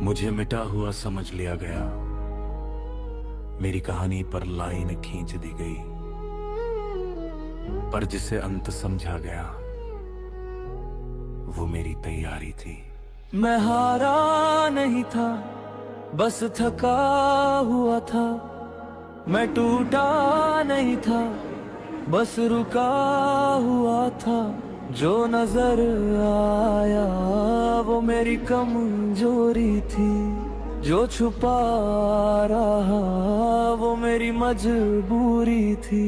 मुझे मिटा हुआ समझ लिया गया, मेरी कहानी पर लाइन खींच दी गई, पर जिसे अंत समझा गया वो मेरी तैयारी थी। मैं हारा नहीं था, बस थका हुआ था। मैं टूटा नहीं था, बस रुका हुआ था। जो नजर आया वो मेरी कमजोरी थी, जो छुपा रहा वो मेरी मजबूरी थी।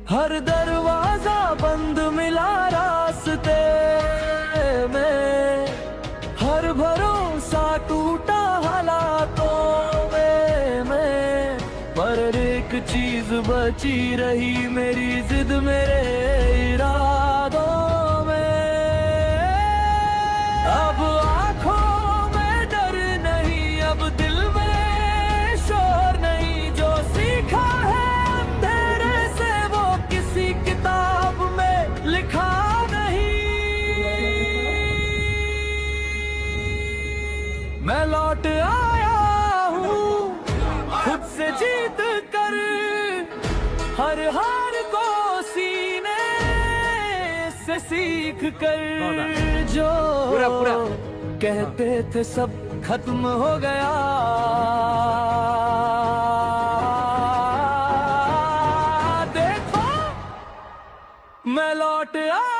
हर दरवाजा बंद मिला रास्ते में, हर भरोसा टूटा हालातों में। पर एक चीज बची रही, मेरी जिद मेरे इरादों में। अब आंखों में डर नहीं, अब दिल में शोर नहीं। जो सीखा है अंधेरे से वो किसी किताब में लिखा नहीं। मैं लौट आया हूँ खुद से जीत कर, हर हार को सीने से सीख कर। जो कहते थे सब खत्म हो गया, देखो मैं लौट आया।